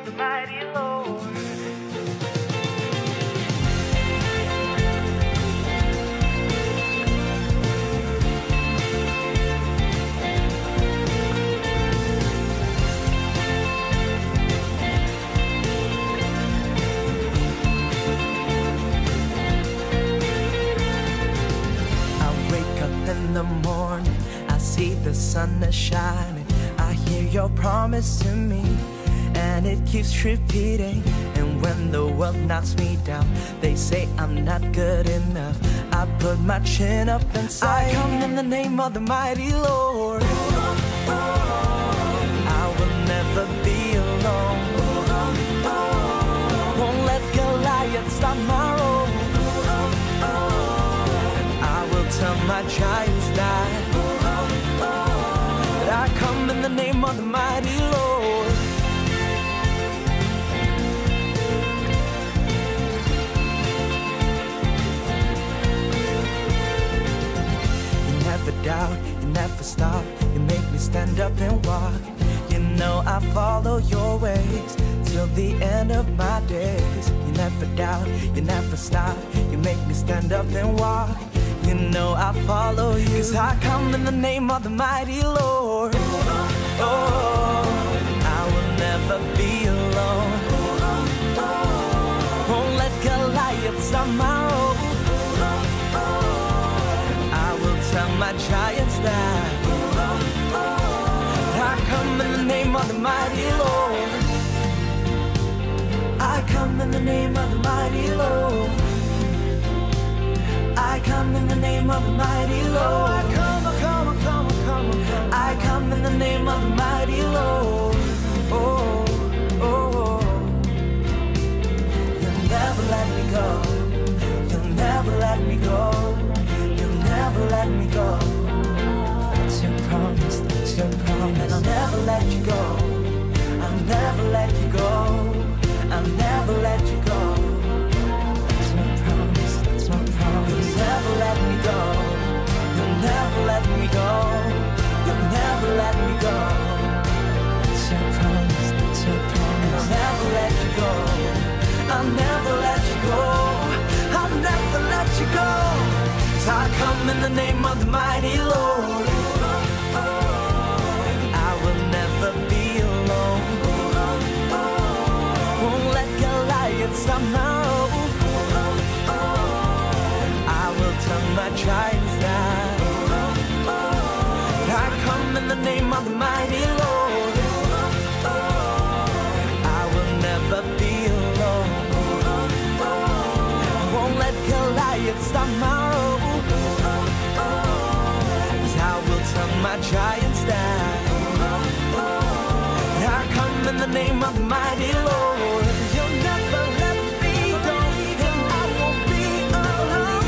of the mighty Lord. In the morning, I see the sun is shining. I hear your promise to me, and it keeps repeating. And when the world knocks me down, they say I'm not good enough. I put my chin up and say, I come in the name of the mighty Lord. I will never be alone. Won't let Goliath stop my road. Till my giants die. I come in the name of the mighty Lord. You never doubt, you never stop. You make me stand up and walk. You know I follow your ways till the end of my days. You never doubt, you never stop. You make me stand up and walk. You know I follow you, 'cause I come in the name of the mighty Lord. Oh, I will never be alone. Won't let Goliath stop my road. I will tell my giants that I come in the name of the mighty Lord. I come in the name of the mighty Lord. I come in the name of the mighty Lord. I come, I come, I come, I come, I come. I come in the name of the mighty Lord. Oh, oh, oh. You'll never let me go. You'll never let me go. You'll never let me go. That's your promise, that's your promise. And I'll never let you go. I'll never let you go. I'll never let you go. You'll never let me go. You'll never let me go. You'll never let me go. It's your promise, it's your promise. I'll never let you go. I'll never let you go. I'll never let you go. 'Cause I come in the name of the mighty Lord. I will never be alone. Won't let Goliath stop my road. Till my giants die. I come in the name of the mighty Lord. I will never be alone. Won't let Goliath stop my road. 'Cause I will tell my giants die. I come in the name of the mighty Lord. You'll never let me go, and I won't be alone.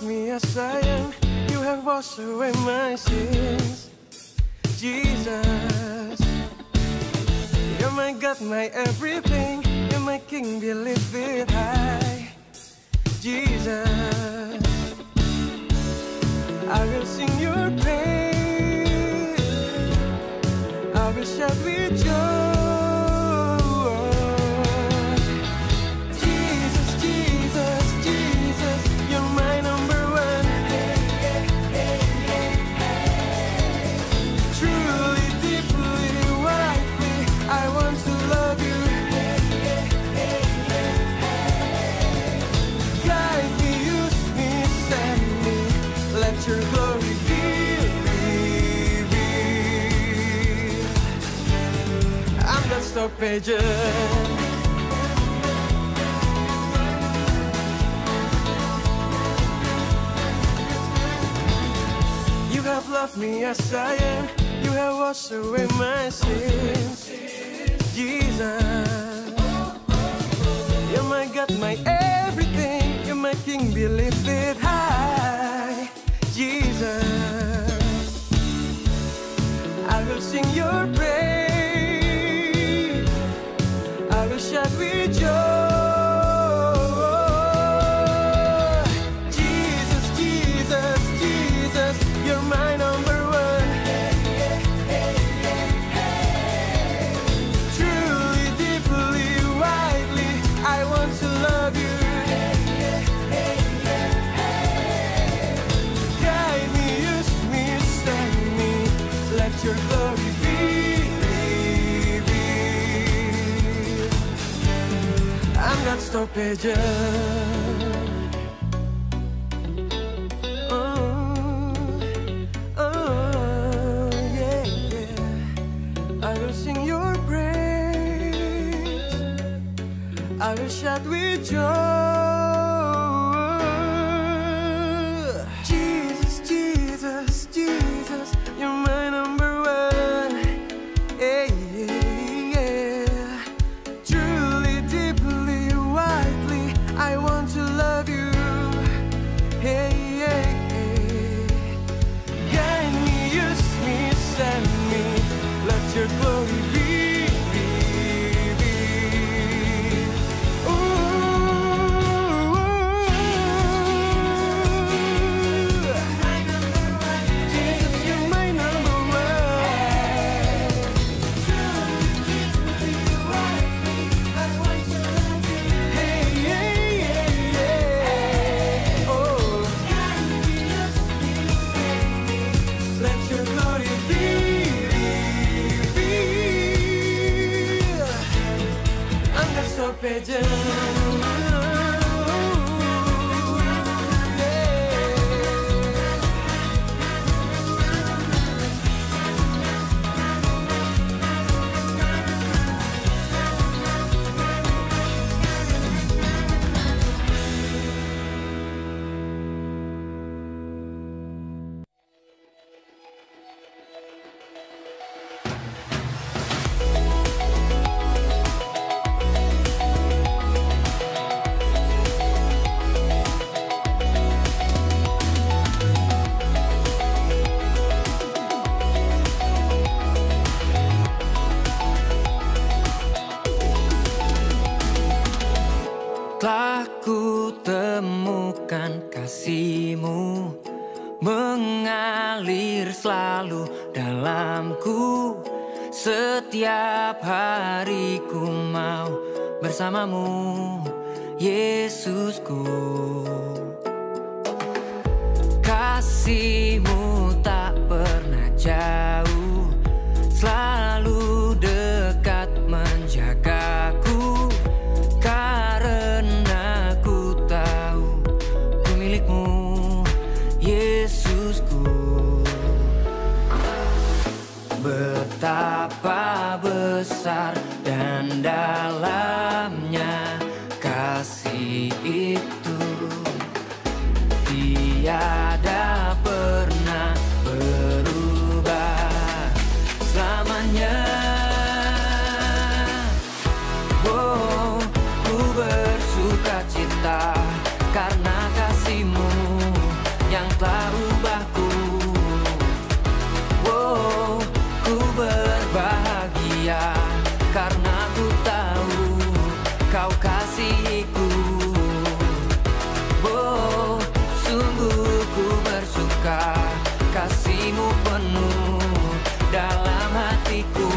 Me as I am, you have washed away my sins. Jesus, you're my God, my everything. You're my King, be lifted high. Jesus, I will sing your praise. I will shout with joy. Your glory reveal. I'm the stock pigeon. love me as I am. You have washed away my sins, Jesus. You're my God, my everything. You're my King, be lifted high, Jesus. I will sing your praise. I will shout with joy. Your glory be revealed. I'm not stoppage. Yeah, yeah. I will sing your praise. I will shout with joy. Jesus, Jesus, Jesus, you're my number. Your glory be revealed. Ooh, Jesus, you're my number one. Hey, yeah, yeah, yeah. Oh, let your glory be. Stoppage. Telah ku temukan kasih-Mu mengalir selalu dalamku. Setiap hari ku mau bersama-Mu, Yesusku. Kasih-Mu tak pernah jauh, selalu dekat menjagaku. Karena ku tahu ku milik-Mu, Yesusku. Betapa besar dan dalamnya kasih itu, tiada pernah berubah selamanya. Bersukacita karena kasih-Mu yang telah ubahku. Oh, ku berbahagia karena ku tahu Kau kasihiku. Oh, sungguh ku bersuka, kasih-Mu penuh dalam hatiku.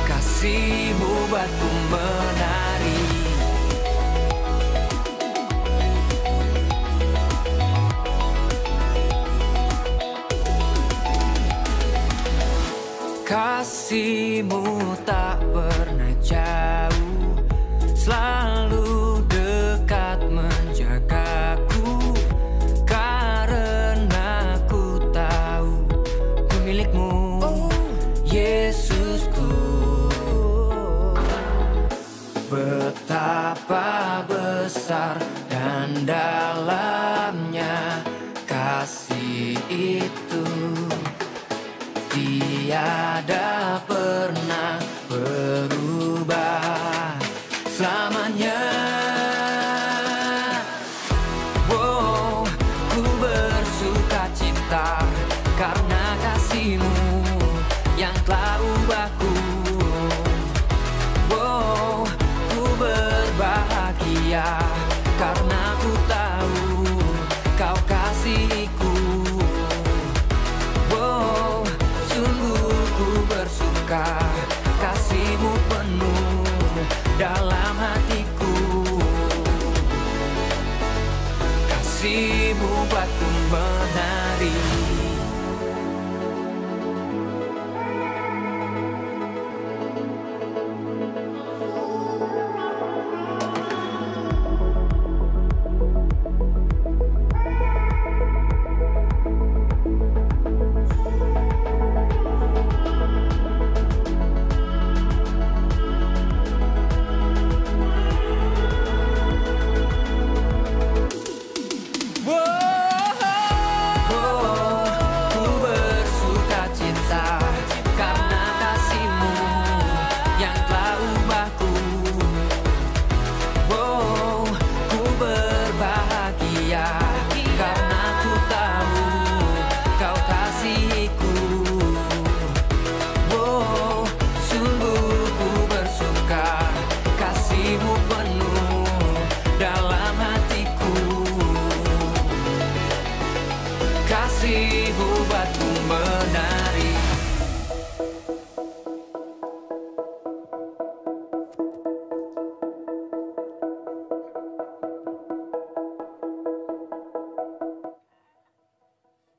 Kasih-Mu buatku menari. Kasih-Mu tak pernah jauh, selalu dekat menjagaku. Karena ku tahu ku milik-Mu, Yesusku. Betapa besar dan dalamnya kasih itu tiada pernah berubah selamanya. Wow, ku bersuka cita karena kasih-Mu yang telah ubahku. Wow, ku berbahagia karena ku tahu Kau kasihku. Wow, sungguh ku bersuka kasih-Mu penuh dalam hatiku. Kasih-Mu buatku menari.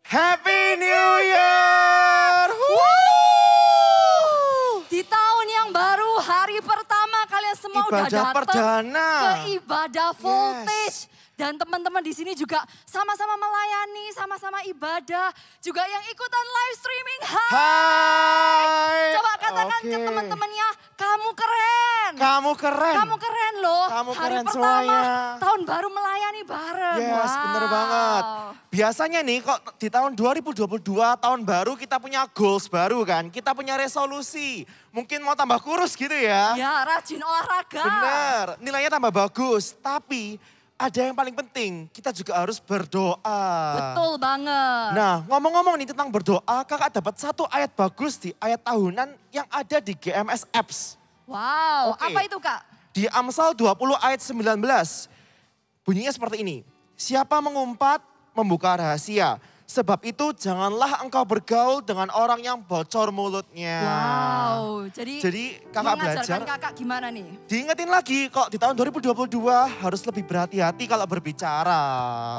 Happy New Year! Di tahun yang baru, hari pertama kalian semua udah datang perdana ke ibadah Voltage. Dan teman-teman di sini juga sama-sama melayani, sama-sama ibadah. Juga yang ikutan live streaming, hai! Coba katakan ke teman-temannya, kamu keren. Kamu keren. Kamu keren loh. Kamu hari keren pertama, semuanya. tahun baru melayani bareng. Yes, bener banget. Biasanya nih kok di tahun 2022, tahun baru kita punya goals baru kan. Kita punya resolusi. Mungkin mau tambah kurus gitu ya. Ya, rajin olahraga. Bener, nilainya tambah bagus. Tapi ada yang paling penting, kita juga harus berdoa. Betul banget. Nah, ngomong-ngomong nih tentang berdoa, kakak dapat satu ayat bagus di ayat tahunan yang ada di GMS Apps. Wow, Oke. apa itu Kak? Di Amsal 20 ayat 19, bunyinya seperti ini. Siapa mengumpat, membuka rahasia. Sebab itu janganlah engkau bergaul dengan orang yang bocor mulutnya. Wow, jadi kakak mengajarkan belajar. kakak gimana nih? Diingetin lagi kok di tahun 2022 harus lebih berhati-hati kalau berbicara.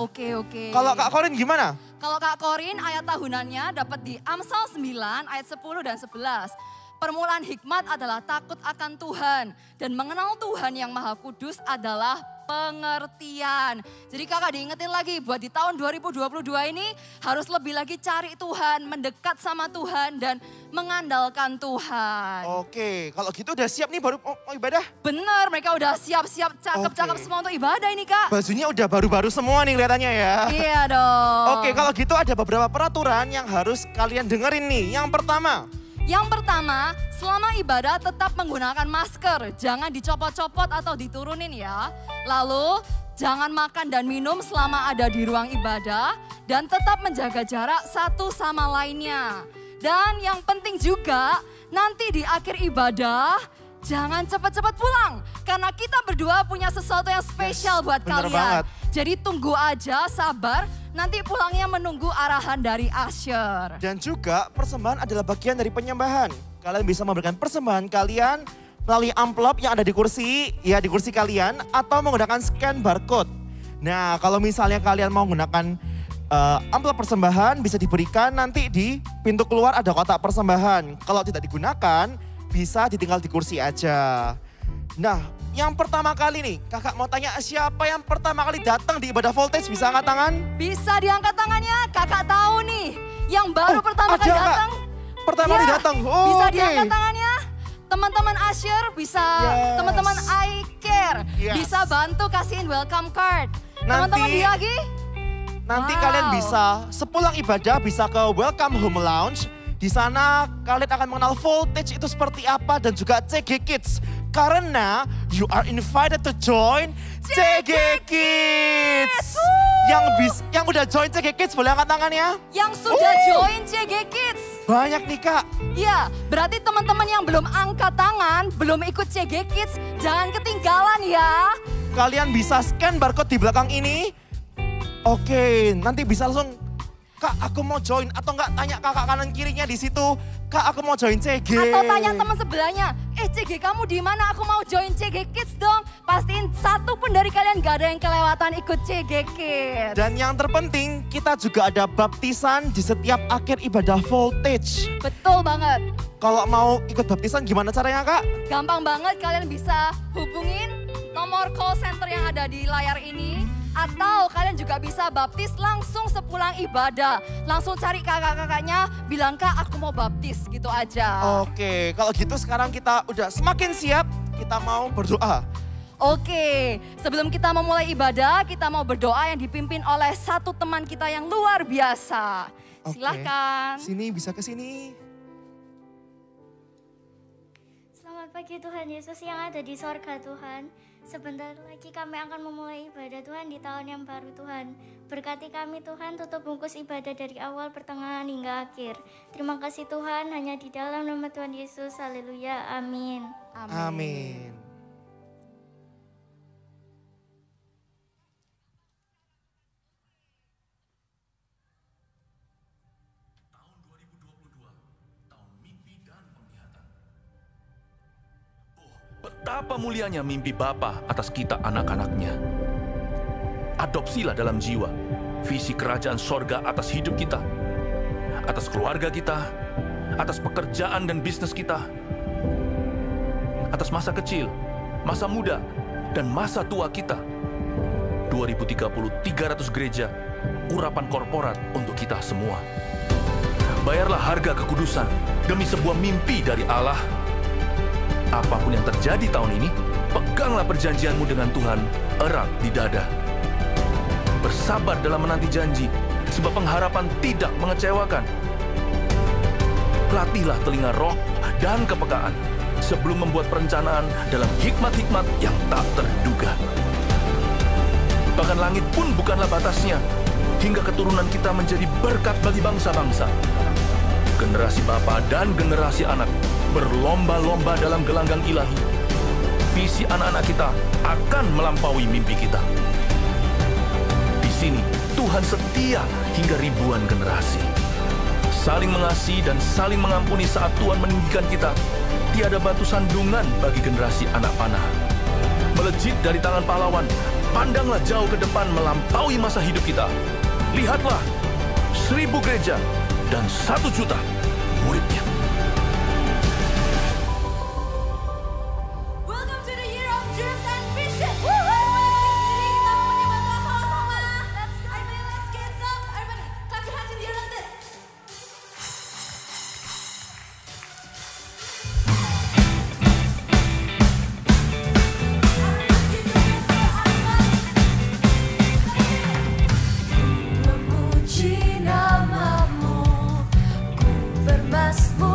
Oke. Kalau Kak Korin gimana? Kalau Kak Korin ayat tahunannya dapat di Amsal 9 ayat 10 dan 11. Permulaan hikmat adalah takut akan Tuhan. Dan mengenal Tuhan yang Maha Kudus adalah pengertian. Jadi kakak diingetin lagi buat di tahun 2022 ini harus lebih lagi cari Tuhan, mendekat sama Tuhan dan mengandalkan Tuhan. Oke, kalau gitu udah siap nih baru mau ibadah? Bener, mereka udah siap-siap cakep-cakep semua untuk ibadah ini Kak. Bajunya udah baru-baru semua nih kelihatannya ya. Iya dong. Oke, kalau gitu ada beberapa peraturan yang harus kalian dengerin nih. Yang pertama, selama ibadah tetap menggunakan masker. Jangan dicopot-copot atau diturunin ya. Lalu jangan makan dan minum selama ada di ruang ibadah. Dan tetap menjaga jarak satu sama lainnya. Dan yang penting juga nanti di akhir ibadah jangan cepat-cepat pulang. Karena kita berdua punya sesuatu yang spesial buat kalian. Banget. Jadi tunggu aja, sabar. Nanti pulangnya menunggu arahan dari Asher. Dan juga persembahan adalah bagian dari penyembahan. Kalian bisa memberikan persembahan kalian melalui amplop yang ada di kursi, ya di kursi kalian. Atau menggunakan scan barcode. Nah kalau misalnya kalian mau menggunakan amplop persembahan bisa diberikan nanti di pintu keluar ada kotak persembahan. Kalau tidak digunakan bisa ditinggal di kursi aja. Nah, yang pertama kali nih, kakak mau tanya siapa yang pertama kali datang di ibadah Voltage, bisa angkat tangan? Bisa diangkat tangannya, kakak tahu nih. Yang baru pertama kali datang. Pertama kali datang, bisa diangkat tangannya. Teman-teman Asher bisa, teman-teman I Care bisa bantu kasihin welcome card. Teman-teman lagi? Nanti Wow. kalian bisa sepulang ibadah bisa ke Welcome Home Lounge. Di sana kalian akan mengenal Voltage itu seperti apa dan juga CG Kids. Karena you are invited to join CG Kids. Yang udah join CG Kids boleh angkat tangannya? Yang sudah join CG Kids. Banyak nih Kak. Ya, berarti teman-teman yang belum angkat tangan, belum ikut CG Kids, jangan ketinggalan ya. Kalian bisa scan barcode di belakang ini. Oke, nanti bisa langsung, Kak aku mau join. Atau enggak tanya kakak kanan kirinya di situ. Kak aku mau join CG. Atau tanya teman sebelahnya, CG kamu di mana? Aku mau join CG Kids dong. Pastiin satu pun dari kalian gak ada yang kelewatan ikut CG Kids. Dan yang terpenting kita juga ada baptisan di setiap akhir ibadah Voltage. Betul banget. Kalau mau ikut baptisan gimana caranya Kak? Gampang banget, kalian bisa hubungin nomor call center yang ada di layar ini. Atau kalian juga bisa baptis langsung sepulang ibadah. Langsung cari kakak-kakaknya, bilang Kak aku mau baptis gitu aja. Oke, kalau gitu sekarang kita udah semakin siap, kita mau berdoa. Oke, sebelum kita memulai ibadah, kita mau berdoa yang dipimpin oleh satu teman kita yang luar biasa. Oke. Silahkan. Sini bisa ke sini. Selamat pagi Tuhan Yesus yang ada di sorga Tuhan. Sebentar lagi kami akan memulai ibadah Tuhan di tahun yang baru Tuhan. Berkati kami Tuhan, tutup bungkus ibadah dari awal, pertengahan hingga akhir. Terima kasih Tuhan, hanya di dalam nama Tuhan Yesus. Haleluya, amin. Amin. Betapa mulianya mimpi Bapa atas kita anak-anaknya. Adopsilah dalam jiwa visi kerajaan sorga atas hidup kita, atas keluarga kita, atas pekerjaan dan bisnis kita, atas masa kecil, masa muda, dan masa tua kita. 2030, 300 gereja, urapan korporat untuk kita semua. Bayarlah harga kekudusan demi sebuah mimpi dari Allah. Apapun yang terjadi tahun ini, peganglah perjanjianmu dengan Tuhan erat di dada. Bersabar dalam menanti janji, sebab pengharapan tidak mengecewakan. Latihlah telinga roh dan kepekaan sebelum membuat perencanaan dalam hikmat-hikmat yang tak terduga. Bahkan langit pun bukanlah batasnya, hingga keturunan kita menjadi berkat bagi bangsa-bangsa. Generasi bapa dan generasi anak berlomba-lomba dalam gelanggang ilahi. Visi anak-anak kita akan melampaui mimpi kita. Di sini Tuhan setia hingga ribuan generasi. Saling mengasihi dan saling mengampuni saat Tuhan meninggikan kita. Tiada batu sandungan bagi generasi anak panah. Melejit dari tangan pahlawan, pandanglah jauh ke depan melampaui masa hidup kita. Lihatlah, 1000 gereja dan 1 juta muridnya. Welcome to the year of dreams and vision. Jadi kita mau menyembah Tuhan sama-sama. Let's get up. Everybody, clap your hands in the air like this. Memuji namamu, ku bermasmur.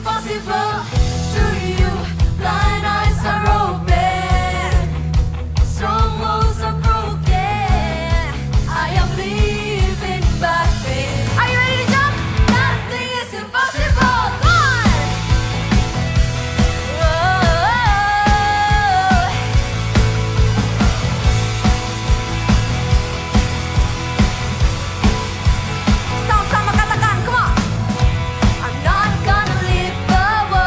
impossible to you. Blind eyes are open, strongholds are broken. I am living by faith. Are you ready to jump? Nothing is impossible. Come on! Whoa. Sama-sama katakan, come on! I'm not gonna leave the world.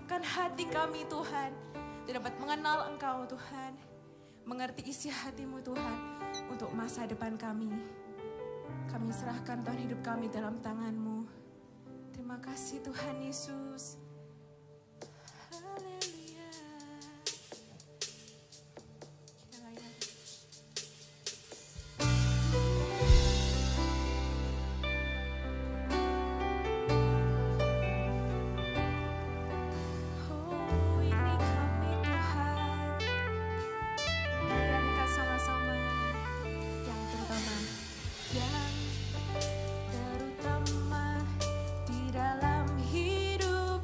membukakan hati kami Tuhan, untuk dapat mengenal Engkau Tuhan, mengerti isi hati-Mu Tuhan, untuk masa depan kami. Kami serahkan Tuhan hidup kami dalam tangan-Mu. Terima kasih Tuhan Yesus. Haleluya. Oh, ini kami Tuhan. Mari kita sama-sama yang terutama di dalam hidup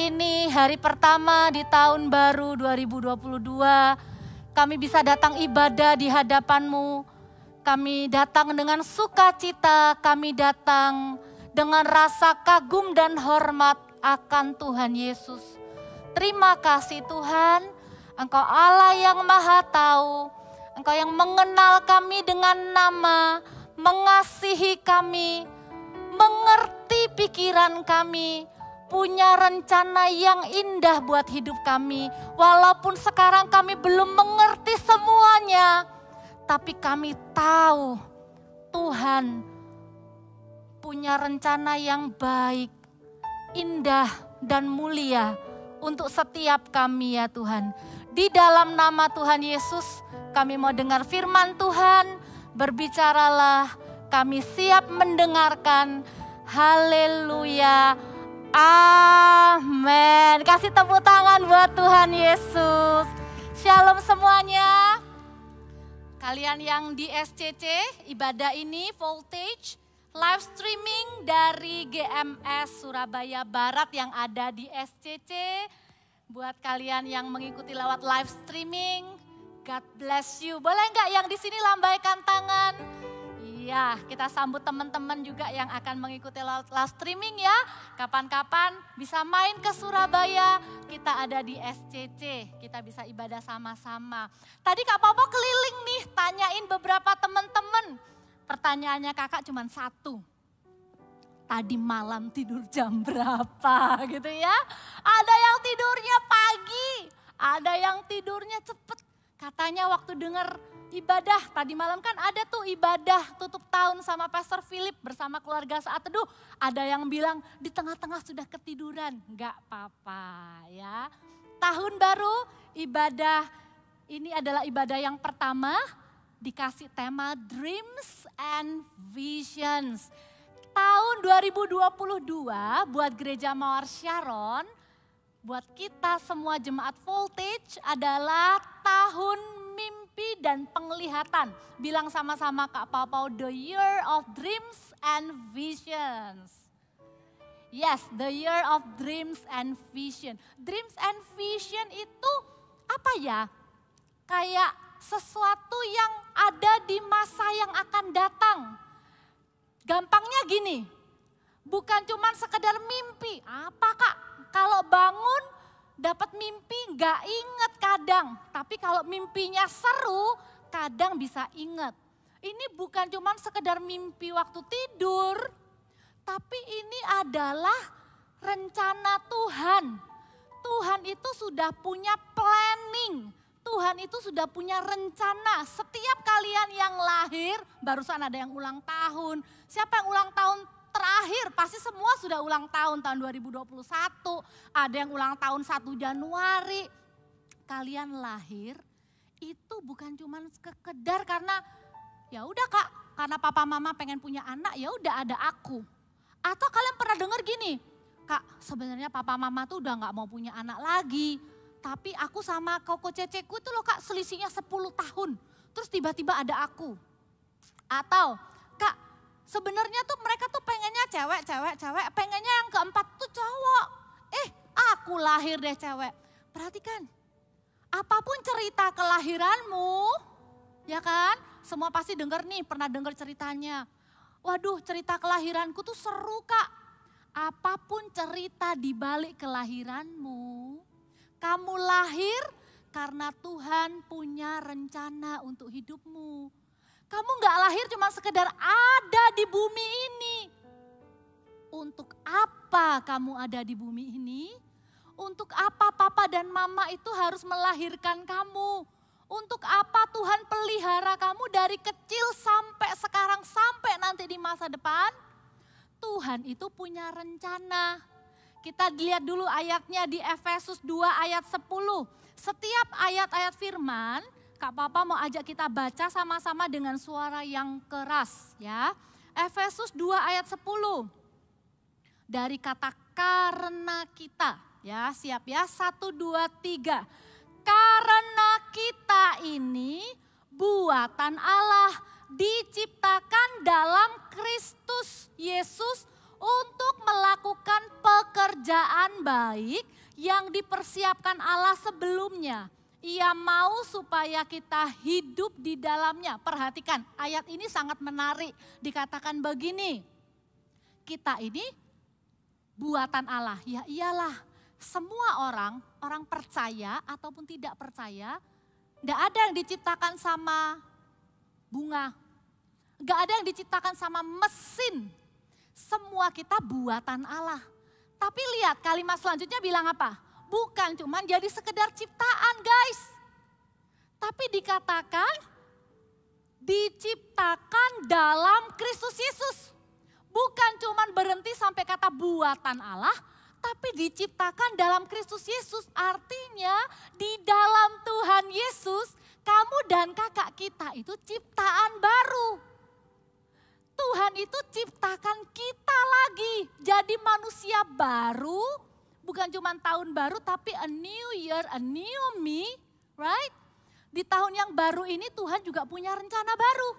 hari ini, hari pertama di tahun baru 2022, kami bisa datang ibadah di hadapan-Mu. Kami datang dengan sukacita, kami datang dengan rasa kagum dan hormat akan Tuhan Yesus. Terima kasih Tuhan, Engkau Allah yang Maha Tahu, Engkau yang mengenal kami dengan nama, mengasihi kami, mengerti pikiran kami, punya rencana yang indah buat hidup kami. Walaupun sekarang kami belum mengerti semuanya, tapi kami tahu Tuhan punya rencana yang baik, indah dan mulia untuk setiap kami ya Tuhan. Di dalam nama Tuhan Yesus kami mau dengar firman Tuhan, berbicaralah, kami siap mendengarkan. Haleluya. Amin. Kasih tepuk tangan buat Tuhan Yesus. Shalom semuanya. Kalian yang di SCC, ibadah ini Voltage live streaming dari GMS Surabaya Barat yang ada di SCC. Buat kalian yang mengikuti lewat live streaming, God bless you. Boleh nggak yang di sini lambaikan tangan? Iya, kita sambut teman-teman juga yang akan mengikuti live streaming ya. Kapan-kapan bisa main ke Surabaya, kita ada di SCC, kita bisa ibadah sama-sama. Tadi Kak Popo keliling nih, tanyain beberapa teman-teman. Pertanyaannya kakak cuma satu. Tadi malam tidur jam berapa gitu ya. Ada yang tidurnya pagi, ada yang tidurnya cepet. Katanya waktu dengar ibadah, tadi malam kan ada tuh ibadah tutup tahun sama Pastor Philip bersama keluarga Saat Teduh. Ada yang bilang di tengah-tengah sudah ketiduran, enggak apa-apa ya. Tahun baru, ibadah ini adalah ibadah yang pertama, dikasih tema Dreams and Visions. Tahun 2022 buat Gereja Mawar Sharon, buat kita semua jemaat Voltage adalah tahun mimpi dan penglihatan. Bilang sama-sama Kak Papa, the year of dreams and visions. Yes, the year of dreams and vision. Dreams and vision itu apa ya? Kayak sesuatu yang ada di masa yang akan datang. Gampangnya gini, bukan cuma sekedar mimpi. Apa Kak? Kalau bangun dapat mimpi gak inget kadang. Tapi kalau mimpinya seru kadang bisa inget. Ini bukan cuma sekedar mimpi waktu tidur. Tapi ini adalah rencana Tuhan. Tuhan itu sudah punya planning. Tuhan itu sudah punya rencana. Setiap kalian yang lahir, barusan ada yang ulang tahun. Siapa yang ulang tahun terakhir? Pasti semua sudah ulang tahun 2021. Ada yang ulang tahun 1 Januari. Kalian lahir itu bukan cuma sekedar karena ya udah Kak, karena papa mama pengen punya anak, ya udah ada aku. Atau kalian pernah dengar gini, Kak sebenarnya papa mama tuh udah gak mau punya anak lagi. Tapi aku sama koko ceceku itu loh Kak selisihnya 10 tahun. Terus tiba-tiba ada aku. Atau Kak sebenarnya tuh mereka tuh pengennya cewek, pengennya yang keempat tuh cowok. Aku lahir deh cewek. Perhatikan, apapun cerita kelahiranmu, ya kan? Semua pasti denger nih, pernah denger ceritanya. Waduh cerita kelahiranku tuh seru Kak. Apapun cerita di balik kelahiranmu, kamu lahir karena Tuhan punya rencana untuk hidupmu. Kamu gak lahir cuma sekedar ada di bumi ini. Untuk apa kamu ada di bumi ini? Untuk apa papa dan mama itu harus melahirkan kamu? Untuk apa Tuhan pelihara kamu dari kecil sampai sekarang, sampai nanti di masa depan? Tuhan itu punya rencana. Kita lihat dulu ayatnya di Efesus 2 ayat 10. Setiap ayat-ayat firman, Kak Papa mau ajak kita baca sama-sama dengan suara yang keras ya. Efesus 2 ayat 10. Dari kata karena kita ya, siap ya, 1, 2, 3. Karena kita ini buatan Allah, diciptakan dalam Kristus Yesus untuk melakukan pekerjaan baik yang dipersiapkan Allah sebelumnya. Ia mau supaya kita hidup di dalamnya. Perhatikan, ayat ini sangat menarik. Dikatakan begini, kita ini buatan Allah. Ya iyalah, semua orang percaya ataupun tidak percaya, tidak ada yang diciptakan sama bunga. Gak ada yang diciptakan sama mesin. Semua kita buatan Allah. Tapi lihat kalimat selanjutnya bilang apa? Bukan cuma jadi sekedar ciptaan guys. Tapi dikatakan diciptakan dalam Kristus Yesus. Bukan cuma berhenti sampai kata buatan Allah, tapi diciptakan dalam Kristus Yesus. Artinya di dalam Tuhan Yesus, kamu dan kakak kita itu ciptaan baru. Tuhan itu ciptakan kita lagi jadi manusia baru. Bukan cuma tahun baru tapi a new year, a new me, right? Di tahun yang baru ini Tuhan juga punya rencana baru.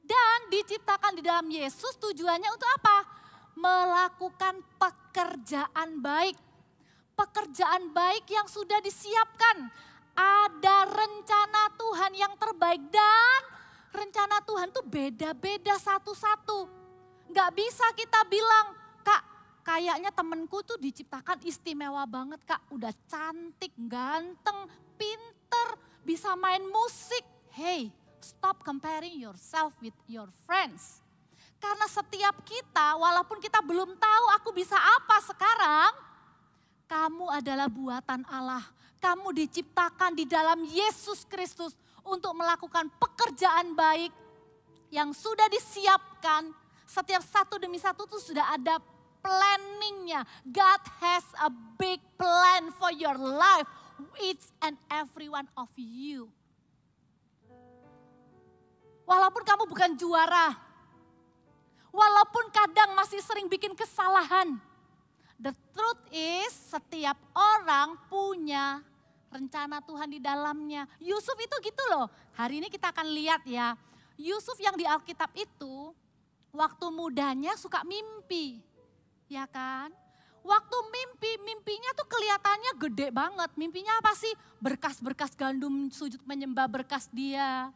Dan diciptakan di dalam Yesus tujuannya untuk apa? Melakukan pekerjaan baik. Pekerjaan baik yang sudah disiapkan. Ada rencana Tuhan yang terbaik dan rencana Tuhan tuh beda-beda satu-satu. Gak bisa kita bilang, Kak kayaknya temenku tuh diciptakan istimewa banget Kak. Udah cantik, ganteng, pinter, bisa main musik. Hey, stop comparing yourself with your friends. Karena setiap kita, walaupun kita belum tahu aku bisa apa sekarang, kamu adalah buatan Allah. Kamu diciptakan di dalam Yesus Kristus untuk melakukan pekerjaan baik yang sudah disiapkan. Setiap satu demi satu itu sudah ada planningnya. God has a big plan for your life, each and every one of you. Walaupun kamu bukan juara, walaupun kadang masih sering bikin kesalahan, the truth is setiap orang punya rencana Tuhan di dalamnya. Yusuf itu gitu loh. Hari ini kita akan lihat ya. Yusuf yang di Alkitab itu waktu mudanya suka mimpi. Ya kan? Waktu mimpinya tuh kelihatannya gede banget. Mimpinya apa sih? Berkas-berkas gandum sujud menyembah berkas dia.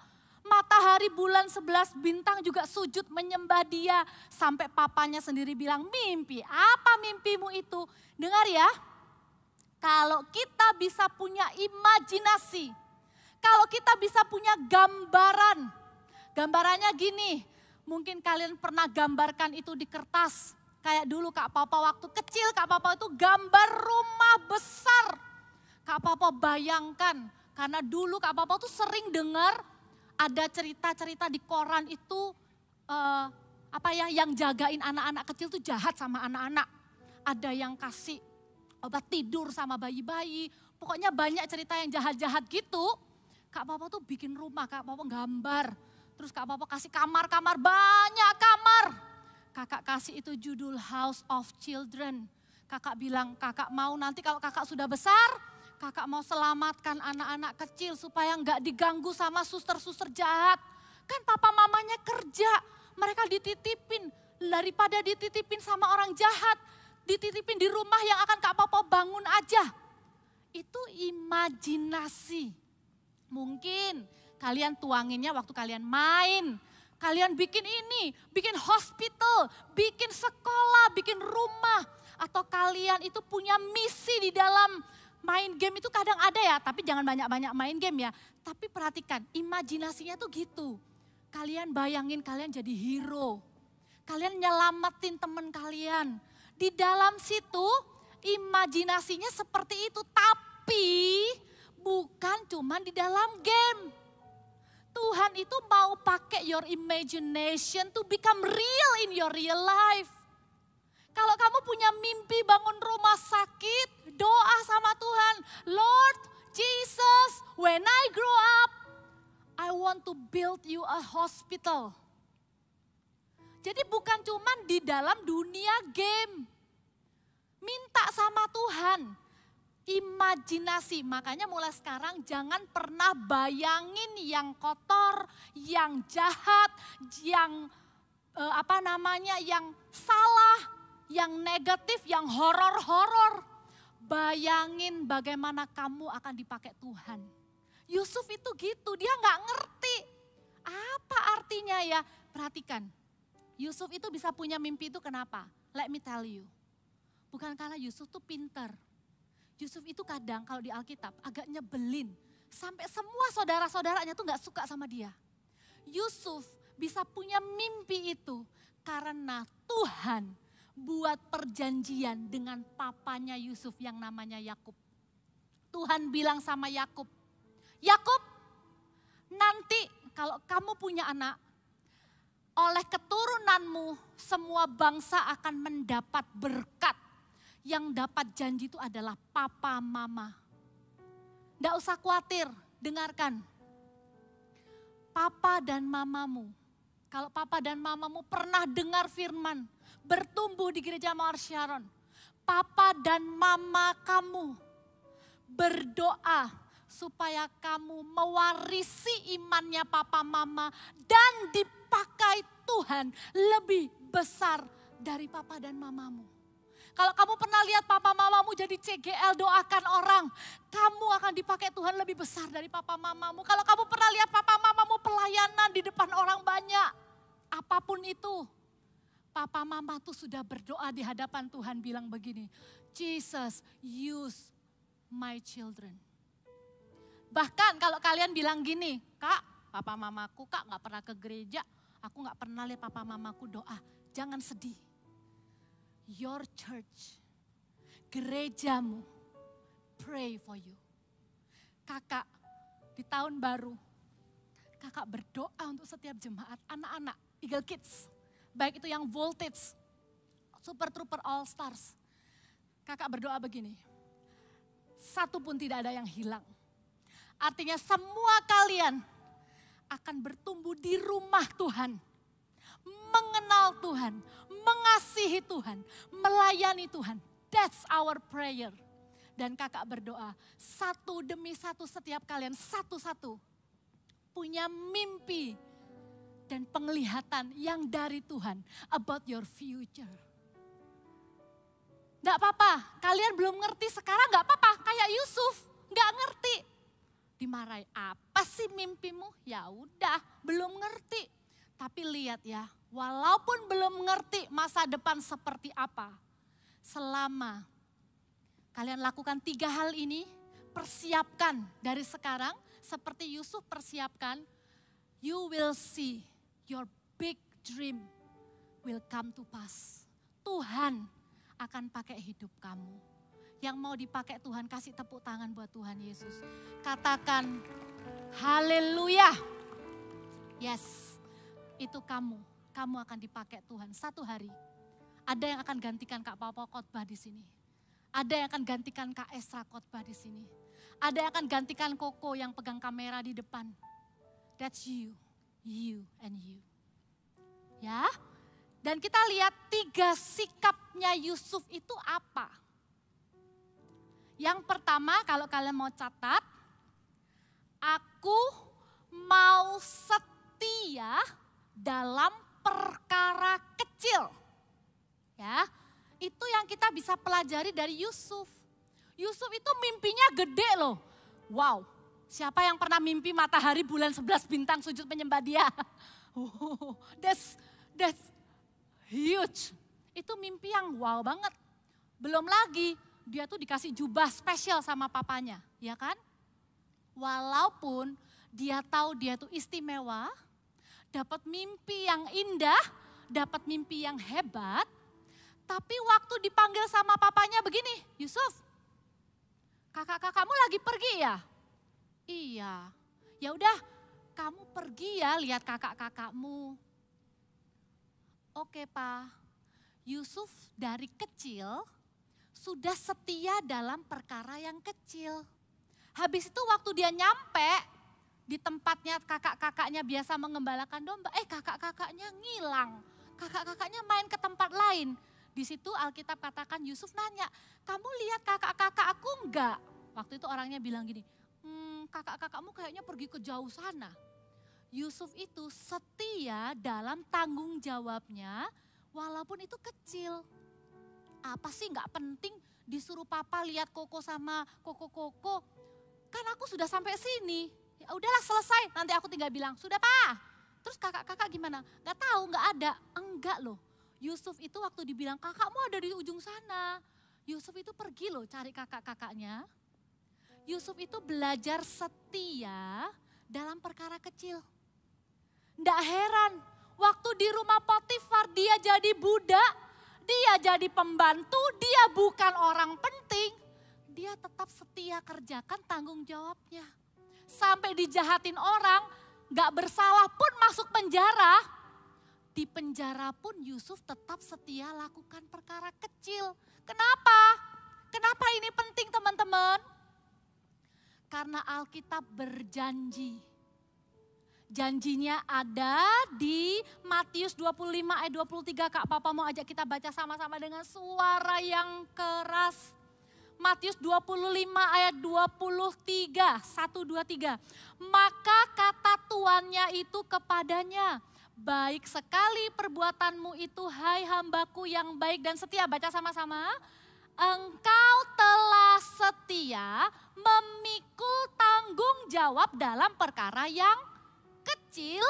Matahari, bulan, 11 bintang juga sujud menyembah dia. Sampai papanya sendiri bilang, mimpi, apa mimpimu itu? Dengar ya, kalau kita bisa punya imajinasi, kalau kita bisa punya gambaran. Gambarannya gini, mungkin kalian pernah gambarkan itu di kertas. Kayak dulu Kak Papa waktu kecil, Kak Papa itu gambar rumah besar. Kak Papa bayangkan, karena dulu Kak Papa tuh sering dengar ada cerita-cerita di koran itu yang jagain anak-anak kecil tuh jahat sama anak-anak. Ada yang kasih obat tidur sama bayi-bayi. Pokoknya banyak cerita yang jahat-jahat gitu. Kak Papa tuh bikin rumah, Kak Papa gambar. Terus Kak Papa kasih kamar-kamar, banyak kamar. Kakak kasih itu judul House of Children. Kakak bilang, kakak mau nanti kalau kakak sudah besar, kakak mau selamatkan anak-anak kecil supaya nggak diganggu sama suster-suster jahat. Kan papa mamanya kerja, mereka dititipin. Daripada dititipin sama orang jahat, dititipin di rumah yang akan Kak Papa bangun aja. Itu imajinasi. Mungkin kalian tuanginnya waktu kalian main. Kalian bikin ini, bikin hospital, bikin sekolah, bikin rumah. Atau kalian itu punya misi di dalam main game itu kadang ada ya, tapi jangan banyak-banyak main game ya. Tapi perhatikan, imajinasinya tuh gitu. Kalian bayangin kalian jadi hero. Kalian nyelamatin teman kalian. Di dalam situ imajinasinya seperti itu, tapi bukan cuma di dalam game. Tuhan itu mau pakai your imagination to become real in your real life. Kalau kamu punya mimpi bangun rumah sakit, doa sama Tuhan. Lord Jesus, when I grow up, I want to build you a hospital. Jadi bukan cuma di dalam dunia game. Minta sama Tuhan. Imajinasi, makanya mulai sekarang jangan pernah bayangin yang kotor, yang jahat, yang yang salah, yang negatif, yang horor-horor. Bayangin bagaimana kamu akan dipakai Tuhan. Yusuf itu gitu, dia nggak ngerti. Apa artinya ya? Perhatikan, Yusuf itu bisa punya mimpi itu kenapa? Let me tell you. Bukan karena Yusuf tuh pinter. Yusuf itu kadang kalau di Alkitab agak nyebelin. Sampai semua saudara-saudaranya tuh gak suka sama dia. Yusuf bisa punya mimpi itu karena Tuhan buat perjanjian dengan papanya Yusuf yang namanya Yakub. Tuhan bilang sama Yakub, Yakub, nanti kalau kamu punya anak, oleh keturunanmu semua bangsa akan mendapat berkat. Yang dapat janji itu adalah papa mama. Nggak usah khawatir, dengarkan. Papa dan mamamu, kalau papa dan mamamu pernah dengar firman, bertumbuh di gereja Mawar Sharon. Papa dan mama kamu berdoa supaya kamu mewarisi imannya papa mama dan dipakai Tuhan lebih besar dari papa dan mamamu. Kalau kamu pernah lihat papa mamamu jadi CGL, doakan orang. Kamu akan dipakai Tuhan lebih besar dari papa mamamu. Kalau kamu pernah lihat papa mamamu pelayanan di depan orang banyak. Apapun itu. Papa mama tuh sudah berdoa di hadapan Tuhan bilang begini. Jesus, use my children. Bahkan kalau kalian bilang gini, Kak, papa mamaku Kak gak pernah ke gereja. Aku gak pernah lihat papa mamaku doa. Jangan sedih. Your church, gerejamu, pray for you. Kakak, di tahun baru, kakak berdoa untuk setiap jemaat, anak-anak, Eagle Kids. Baik itu yang Voltage, Super Trooper All Stars. Kakak berdoa begini, satu pun tidak ada yang hilang. Artinya semua kalian akan bertumbuh di rumah Tuhan. Mengenal Tuhan, mengasihi Tuhan, melayani Tuhan. That's our prayer. Dan kakak berdoa, satu demi satu setiap kalian, satu-satu punya mimpi dan penglihatan yang dari Tuhan about your future. Gak apa-apa, kalian belum ngerti sekarang gak apa-apa, kayak Yusuf, gak ngerti. Dimarahi, apa sih mimpimu? Ya udah, belum ngerti. Tapi lihat ya, walaupun belum ngerti masa depan seperti apa, selama kalian lakukan 3 hal ini, persiapkan dari sekarang, seperti Yusuf persiapkan, you will see your big dream will come to pass. Tuhan akan pakai hidup kamu. Yang mau dipakai Tuhan, kasih tepuk tangan buat Tuhan Yesus. Katakan, haleluya. Yes. Itu kamu akan dipakai Tuhan satu hari. Ada yang akan gantikan Kak Papa khotbah di sini. Ada yang akan gantikan Kak Esra khotbah di sini. Ada yang akan gantikan Koko yang pegang kamera di depan. That's you and you. Ya, dan kita lihat 3 sikapnya Yusuf itu apa. Yang pertama kalau kalian mau catat, aku mau setia dalam perkara kecil. Ya, itu yang kita bisa pelajari dari Yusuf. Yusuf itu mimpinya gede loh. Wow, siapa yang pernah mimpi matahari, bulan, 11 bintang sujud menyembah dia? That's huge. Itu mimpi yang wow banget. Belum lagi dia tuh dikasih jubah spesial sama papanya, ya kan? Walaupun dia tahu dia tuh istimewa, dapat mimpi yang indah, dapat mimpi yang hebat. Tapi waktu dipanggil sama papanya begini, Yusuf, kakak-kakakmu lagi pergi ya? Iya, ya udah kamu pergi ya lihat kakak-kakakmu. Oke Pak, Yusuf dari kecil sudah setia dalam perkara yang kecil. Habis itu waktu dia nyampe, di tempatnya kakak-kakaknya biasa mengembalakan domba, kakak-kakaknya ngilang. Kakak-kakaknya main ke tempat lain. Di situ Alkitab katakan Yusuf nanya, kamu lihat kakak-kakak aku enggak? Waktu itu orangnya bilang gini, kakak-kakakmu kayaknya pergi ke jauh sana. Yusuf itu setia dalam tanggung jawabnya walaupun itu kecil. Apa sih nggak penting disuruh papa lihat Koko sama Koko. Kan aku sudah sampai sini. Ya udahlah selesai, nanti aku tinggal bilang, sudah pak. Terus kakak-kakak gimana? Nggak tahu, nggak ada. Enggak loh. Yusuf itu waktu dibilang kakakmu ada di ujung sana. Yusuf itu pergi loh cari kakak-kakaknya. Yusuf itu belajar setia dalam perkara kecil. Nggak heran, waktu di rumah Potifar dia jadi budak, dia jadi pembantu, dia bukan orang penting. Dia tetap setia kerjakan tanggung jawabnya. Sampai dijahatin orang, nggak bersalah pun masuk penjara. Di penjara pun Yusuf tetap setia lakukan perkara kecil. Kenapa? Kenapa ini penting teman-teman? Karena Alkitab berjanji. Janjinya ada di Matius 25 ayat 23. Kak Papa mau ajak kita baca sama-sama dengan suara yang keras. Matius 25 ayat 23, 1, 2, 3. Maka kata tuannya itu kepadanya, baik sekali perbuatanmu itu hai hambaku yang baik dan setia. Baca sama-sama. Engkau telah setia memikul tanggung jawab dalam perkara yang kecil.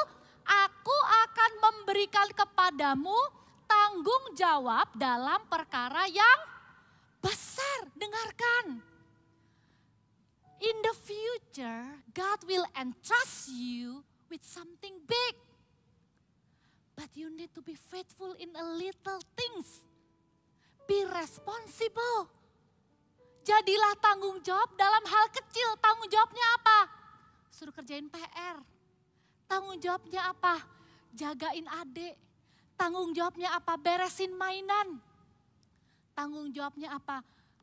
Aku akan memberikan kepadamu tanggung jawab dalam perkara yang besar. Dengarkan. In the future, God will entrust you with something big. But you need to be faithful in a little things. Be responsible. Jadilah tanggung jawab dalam hal kecil. Tanggung jawabnya apa? Suruh kerjain PR. Tanggung jawabnya apa? Jagain adik. Tanggung jawabnya apa? Beresin mainan. Tanggung jawabnya apa?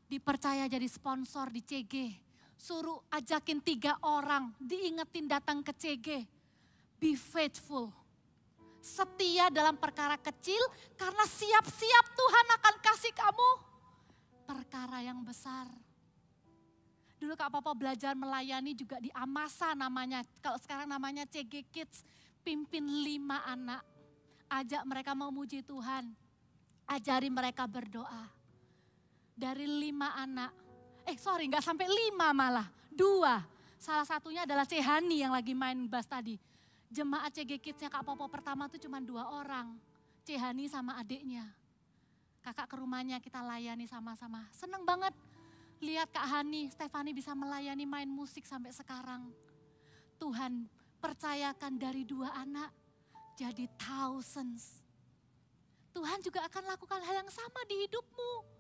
Dipercaya jadi sponsor di CG. Suruh ajakin 3 orang, diingetin datang ke CG. Be faithful. Setia dalam perkara kecil karena siap-siap Tuhan akan kasih kamu perkara yang besar. Dulu Kak Papa belajar melayani juga di Amasa namanya, kalau sekarang namanya CG Kids. Pimpin 5 anak, ajak mereka memuji Tuhan, ajari mereka berdoa. Dari 5 anak, nggak sampai 5 malah, 2. Salah satunya adalah Cehani yang lagi main bass tadi. Jemaat CG Kids-nya Kak Popo pertama tuh cuma 2 orang. Cehani sama adiknya. Kakak ke rumahnya kita layani sama-sama. Seneng banget lihat Kak Hani, Stefani bisa melayani main musik sampai sekarang. Tuhan percayakan dari 2 anak jadi thousands. Tuhan juga akan lakukan hal yang sama di hidupmu.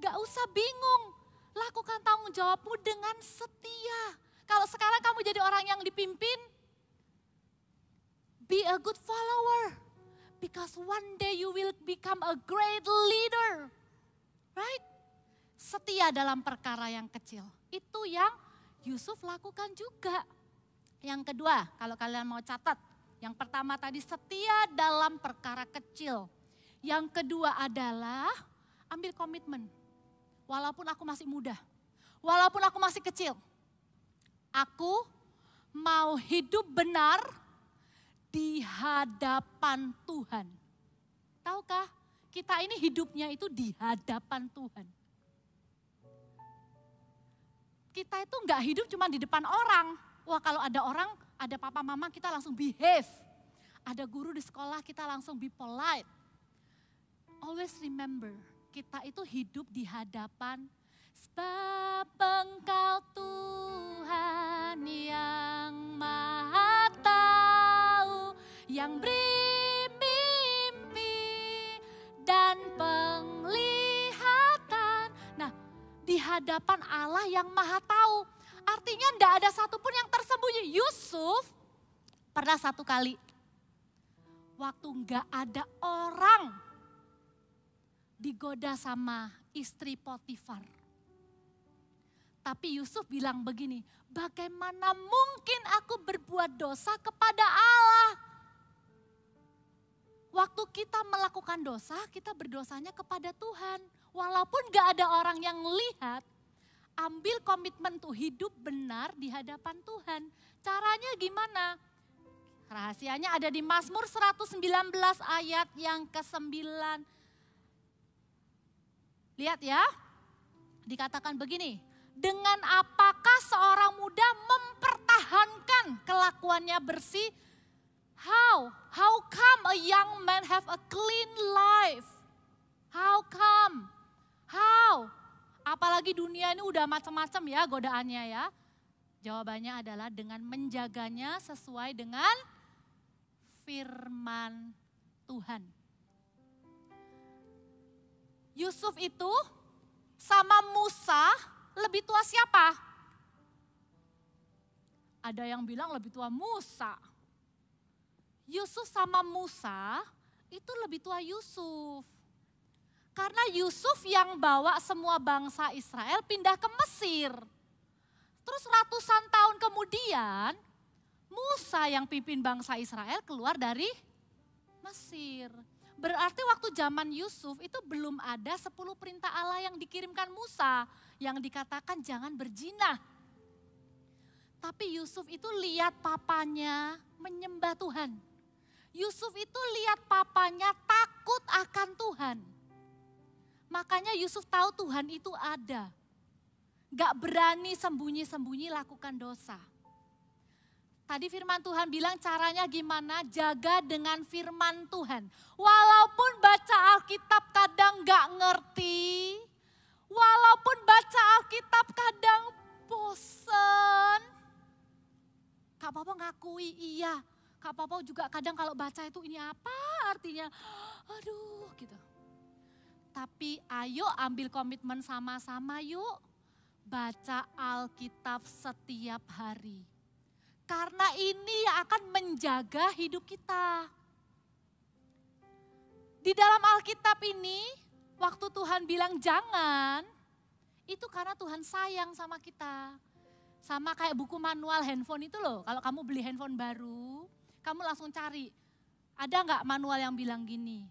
Gak usah bingung, lakukan tanggung jawabmu dengan setia. Kalau sekarang kamu jadi orang yang dipimpin, be a good follower. Because one day you will become a great leader. Right? Setia dalam perkara yang kecil. Itu yang Yusuf lakukan juga. Yang kedua, kalau kalian mau catat. Yang pertama tadi setia dalam perkara kecil. Yang kedua adalah ambil komitmen. Walaupun aku masih muda. Walaupun aku masih kecil. Aku mau hidup benar di hadapan Tuhan. Tahukah kita ini hidupnya itu di hadapan Tuhan. Kita itu enggak hidup cuma di depan orang. Wah kalau ada orang, ada papa mama kita langsung behave. Ada guru di sekolah kita langsung be polite. Always remember, kita itu hidup di hadapan sebab Engkau Tuhan yang Maha Tahu, yang beri mimpi dan penglihatan. Nah, di hadapan Allah yang Maha Tahu, artinya tidak ada satupun yang tersembunyi. Yusuf pernah satu kali, waktu nggak ada orang, digoda sama istri Potifar. Tapi Yusuf bilang begini, bagaimana mungkin aku berbuat dosa kepada Allah? Waktu kita melakukan dosa, kita berdosanya kepada Tuhan. Walaupun gak ada orang yang lihat, ambil komitmen untuk hidup benar di hadapan Tuhan. Caranya gimana? Rahasianya ada di Mazmur 119 ayat yang ke-9. Lihat ya, dikatakan begini, dengan apakah seorang muda mempertahankan kelakuannya bersih? How come a young man have a clean life? How come? How? Apalagi dunia ini udah macam-macam ya godaannya ya. Jawabannya adalah dengan menjaganya sesuai dengan firman Tuhan. Yusuf itu sama Musa lebih tua siapa? Ada yang bilang lebih tua Musa. Yusuf sama Musa itu lebih tua Yusuf. Karena Yusuf yang bawa semua bangsa Israel pindah ke Mesir. Terus ratusan tahun kemudian Musa yang pimpin bangsa Israel keluar dari Mesir. Berarti waktu zaman Yusuf itu belum ada 10 perintah Allah yang dikirimkan Musa. Yang dikatakan jangan berzina. Tapi Yusuf itu lihat papanya menyembah Tuhan. Yusuf itu lihat papanya takut akan Tuhan. Makanya Yusuf tahu Tuhan itu ada. Gak berani sembunyi-sembunyi lakukan dosa. Tadi firman Tuhan bilang caranya gimana? Jaga dengan firman Tuhan. Walaupun baca Alkitab kadang gak ngerti. Walaupun baca Alkitab kadang bosen. Kak Papa ngakui iya. Kak Papa juga kadang kalau baca itu ini apa artinya. Aduh gitu. Tapi ayo ambil komitmen sama-sama yuk. Baca Alkitab setiap hari. Karena ini yang akan menjaga hidup kita. Di dalam Alkitab ini, waktu Tuhan bilang jangan, itu karena Tuhan sayang sama kita. Sama kayak buku manual handphone itu loh, kalau kamu beli handphone baru, kamu langsung cari. Ada nggak manual yang bilang gini,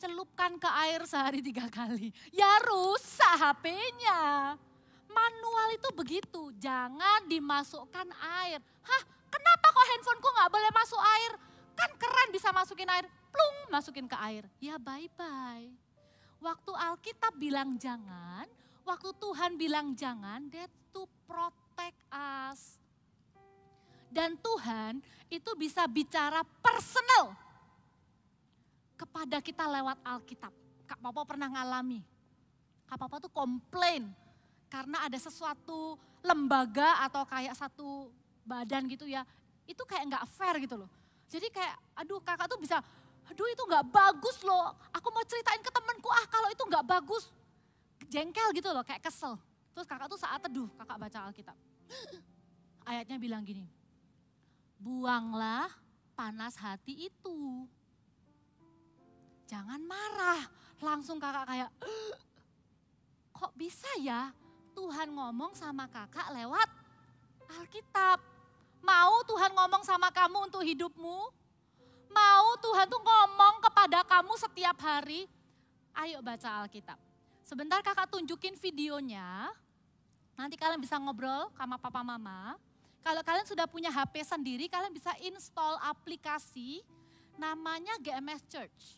celupkan ke air sehari 3 kali. Ya rusak HP-nya. Manual itu begitu, jangan dimasukkan air. Hah, kenapa kok handphoneku nggak boleh masuk air? Kan keren bisa masukin air, plung masukin ke air. Ya bye-bye. Waktu Alkitab bilang jangan, waktu Tuhan bilang jangan, that to protect us. Dan Tuhan itu bisa bicara personal kepada kita lewat Alkitab. Kak Papa pernah ngalami, Kak Papa tuh komplain karena ada sesuatu lembaga atau kayak satu badan gitu ya, itu kayak nggak fair gitu loh. Jadi kayak, aduh kakak tuh bisa, aduh itu nggak bagus loh. Aku mau ceritain ke temanku, kalau itu nggak bagus, jengkel gitu loh, kayak kesel. Terus kakak tuh saat teduh, kakak baca Alkitab. Ayatnya bilang gini, buanglah panas hati itu. Jangan marah. Langsung kakak kayak, kok bisa ya Tuhan ngomong sama kakak lewat Alkitab. Mau Tuhan ngomong sama kamu untuk hidupmu? Mau Tuhan tuh ngomong kepada kamu setiap hari? Ayo baca Alkitab. Sebentar kakak tunjukin videonya. Nanti kalian bisa ngobrol sama papa mama. Kalau kalian sudah punya HP sendiri, kalian bisa install aplikasi namanya GMS Church.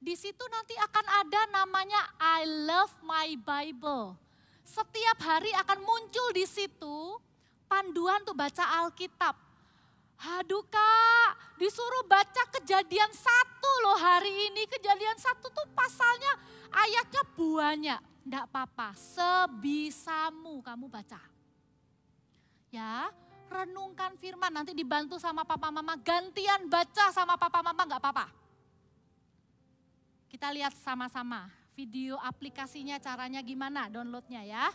Di situ nanti akan ada namanya I Love My Bible. Setiap hari akan muncul di situ panduan tuh baca Alkitab. Aduh Kak, disuruh baca Kejadian 1 loh hari ini. Kejadian 1 tuh pasalnya ayatnya banyak. Enggak apa-apa, sebisamu kamu baca. Ya, renungkan firman, nanti dibantu sama papa mama, gantian baca sama papa mama enggak apa-apa. Kita lihat sama-sama video aplikasinya caranya gimana downloadnya ya.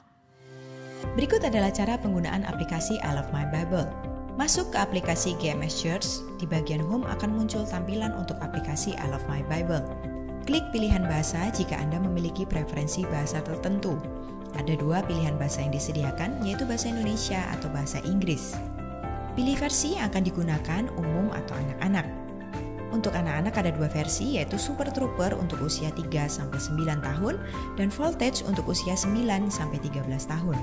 Berikut adalah cara penggunaan aplikasi I Love My Bible. Masuk ke aplikasi GMS Church, di bagian home akan muncul tampilan untuk aplikasi I Love My Bible. Klik pilihan bahasa jika Anda memiliki preferensi bahasa tertentu. Ada 2 pilihan bahasa yang disediakan, yaitu bahasa Indonesia atau bahasa Inggris. Pilih versi yang akan digunakan umum atau anak-anak. Untuk anak-anak ada 2 versi, yaitu Super Trooper untuk usia 3-9 tahun dan Voltage untuk usia 9-13 tahun.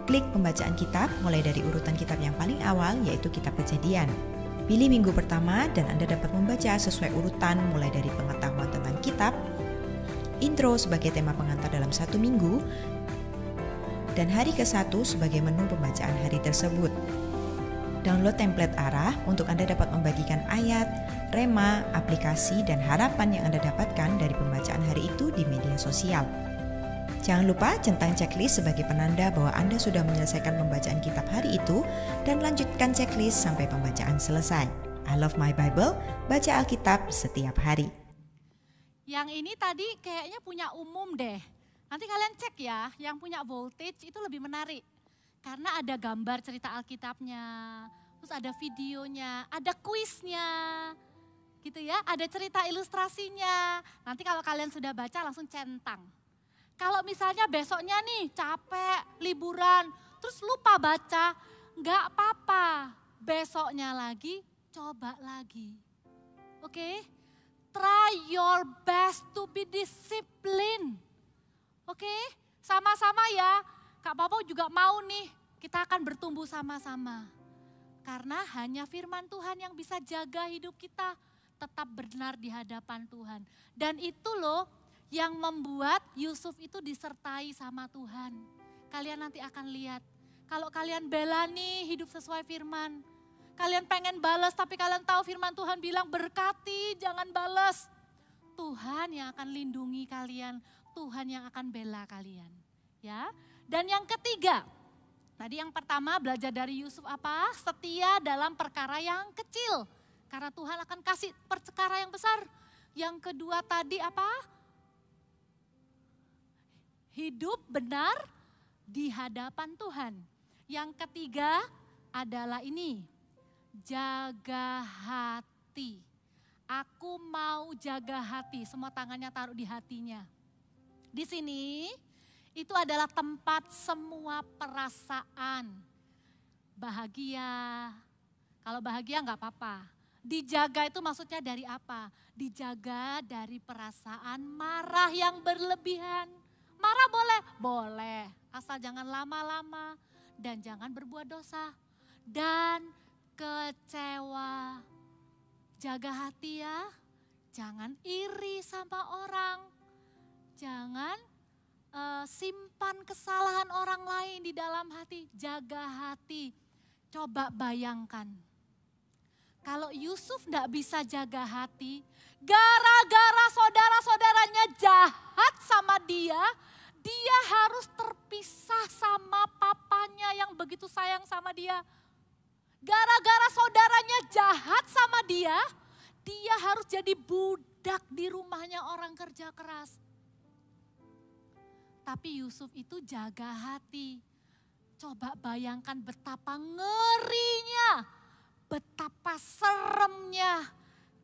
Klik pembacaan kitab mulai dari urutan kitab yang paling awal, yaitu kitab Kejadian. Pilih minggu pertama dan Anda dapat membaca sesuai urutan mulai dari pengetahuan tentang kitab, intro sebagai tema pengantar dalam 1 minggu, dan hari ke-1 sebagai menu pembacaan hari tersebut. Download template arah untuk Anda dapat membagikan ayat, rema, aplikasi, dan harapan yang Anda dapatkan dari pembacaan hari itu di media sosial. Jangan lupa centang checklist sebagai penanda bahwa Anda sudah menyelesaikan pembacaan kitab hari itu dan lanjutkan checklist sampai pembacaan selesai. I Love My Bible, baca Alkitab setiap hari. Yang ini tadi kayaknya punya umum deh. Nanti kalian cek ya, yang punya Voltage itu lebih menarik. Karena ada gambar cerita Alkitabnya, terus ada videonya, ada kuisnya, gitu ya. Ada cerita ilustrasinya. Nanti kalau kalian sudah baca langsung centang. Kalau misalnya besoknya nih capek, liburan, terus lupa baca, nggak apa-apa. Besoknya lagi, coba lagi. Oke? Try your best to be disciplined. Oke? Sama-sama ya. Kak Papa juga mau nih, kita akan bertumbuh sama-sama. Karena hanya firman Tuhan yang bisa jaga hidup kita tetap benar di hadapan Tuhan. Dan itu loh, yang membuat Yusuf itu disertai sama Tuhan. Kalian nanti akan lihat, kalau kalian bela nih hidup sesuai firman. Kalian pengen balas tapi kalian tahu firman Tuhan bilang berkati, jangan balas. Tuhan yang akan lindungi kalian, Tuhan yang akan bela kalian. Ya. Dan yang ketiga, tadi yang pertama belajar dari Yusuf apa? Setia dalam perkara yang kecil. Karena Tuhan akan kasih perkara yang besar. Yang kedua tadi apa? Hidup benar di hadapan Tuhan. Yang ketiga adalah ini, jaga hati. Aku mau jaga hati, semua tangannya taruh di hatinya. Di sini itu adalah tempat semua perasaan. Bahagia, kalau bahagia nggak apa-apa. Dijaga itu maksudnya dari apa? Dijaga dari perasaan marah yang berlebihan. Marah boleh? Boleh, asal jangan lama-lama dan jangan berbuat dosa. Dan kecewa, jaga hati ya, jangan iri sama orang. Jangan simpan kesalahan orang lain di dalam hati, jaga hati. Coba bayangkan, kalau Yusuf tidak bisa jaga hati, gara-gara saudara-saudaranya jahat sama dia harus terpisah sama papanya yang begitu sayang sama dia. Gara-gara saudaranya jahat sama dia harus jadi budak di rumahnya orang kerja keras. Tapi Yusuf itu jaga hati. Coba bayangkan betapa ngerinya, betapa seremnya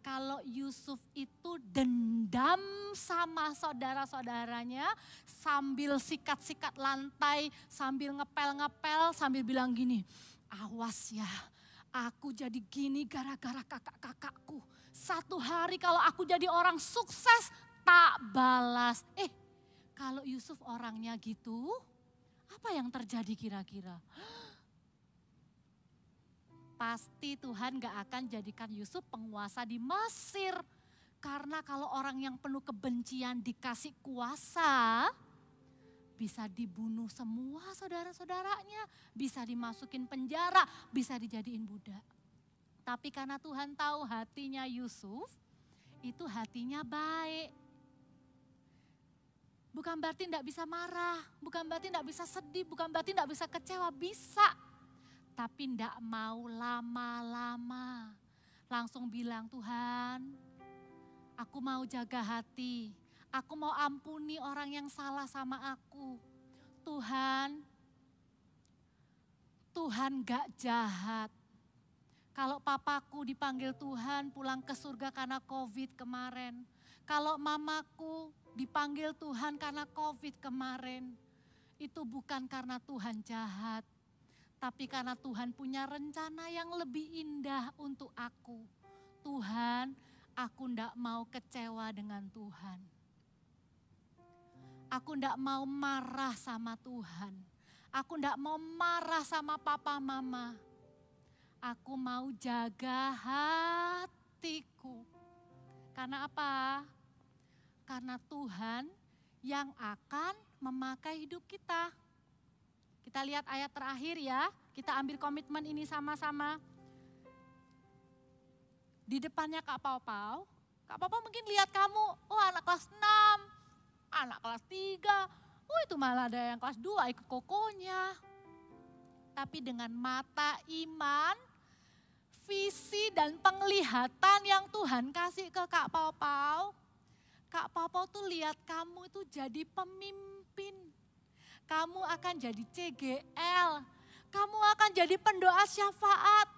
kalau Yusuf itu dendam sama saudara-saudaranya sambil sikat-sikat lantai, sambil ngepel-ngepel, sambil bilang gini, awas ya, aku jadi gini gara-gara kakak-kakakku. Satu hari kalau aku jadi orang sukses, tak balas. Kalau Yusuf orangnya gitu, apa yang terjadi kira-kira? Pasti Tuhan gak akan jadikan Yusuf penguasa di Mesir. Karena kalau orang yang penuh kebencian dikasih kuasa, bisa dibunuh semua saudara-saudaranya, bisa dimasukin penjara, bisa dijadiin budak. Tapi karena Tuhan tahu hatinya Yusuf, itu hatinya baik. Bukan berarti tidak bisa marah, bukan berarti tidak bisa sedih, bukan berarti tidak bisa kecewa, bisa. Tapi tidak mau lama-lama. Langsung bilang, Tuhan, aku mau jaga hati. Aku mau ampuni orang yang salah sama aku. Tuhan gak jahat. Kalau papaku dipanggil Tuhan pulang ke surga karena COVID kemarin. Kalau mamaku dipanggil Tuhan karena COVID kemarin. Itu bukan karena Tuhan jahat. Tapi karena Tuhan punya rencana yang lebih indah untuk aku. Tuhan, aku ndak mau kecewa dengan Tuhan. Aku ndak mau marah sama Tuhan. Aku ndak mau marah sama papa mama. Aku mau jaga hatiku. Karena apa? Karena Tuhan yang akan memakai hidup kita. Kita lihat ayat terakhir ya. Kita ambil komitmen ini sama-sama. Di depannya Kak Pau-Pau. Kak Pau-Pau mungkin lihat kamu, oh anak kelas 6, anak kelas 3. Oh itu malah ada yang kelas 2 ikut kokonya. Tapi dengan mata iman, visi dan penglihatan yang Tuhan kasih ke Kak Pau-Pau. Kak Pau-Pau tuh lihat kamu itu jadi pemimpin. Kamu akan jadi CGL. Kamu akan jadi pendoa syafaat.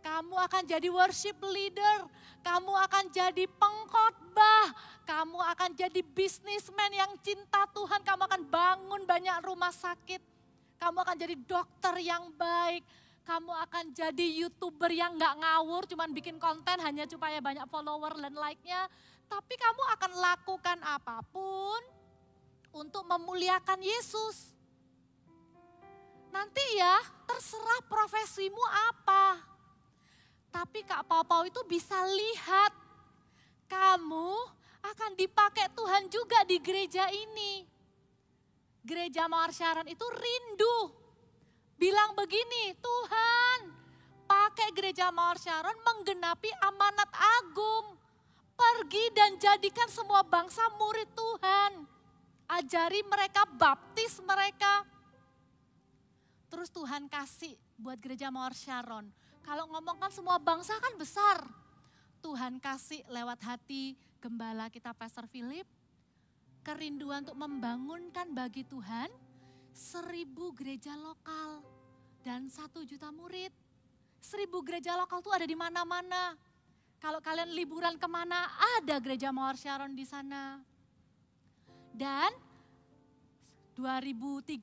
Kamu akan jadi worship leader. Kamu akan jadi pengkhotbah. Kamu akan jadi businessman yang cinta Tuhan. Kamu akan bangun banyak rumah sakit. Kamu akan jadi dokter yang baik. Kamu akan jadi YouTuber yang gak ngawur, cuman bikin konten hanya supaya banyak follower dan like-nya. Tapi kamu akan lakukan apapun untuk memuliakan Yesus. Nanti ya, terserah profesimu apa. Tapi Kak Pau-Pau itu bisa lihat, kamu akan dipakai Tuhan juga di gereja ini. Gereja Mawar Syaron itu rindu. Bilang begini, Tuhan pakai gereja Mawar Syaron menggenapi amanat agung. Pergi dan jadikan semua bangsa murid Tuhan. Ajari mereka, baptis mereka. Terus Tuhan kasih buat gereja Mawar Syaron. Kalau ngomong kan semua bangsa kan besar. Tuhan kasih lewat hati gembala kita Pastor Philip. Kerinduan untuk membangunkan bagi Tuhan 1.000 gereja lokal dan 1 juta murid. 1.000 gereja lokal tuh ada di mana-mana. Kalau kalian liburan kemana, ada gereja Mawar Syaron di sana. Dan 2030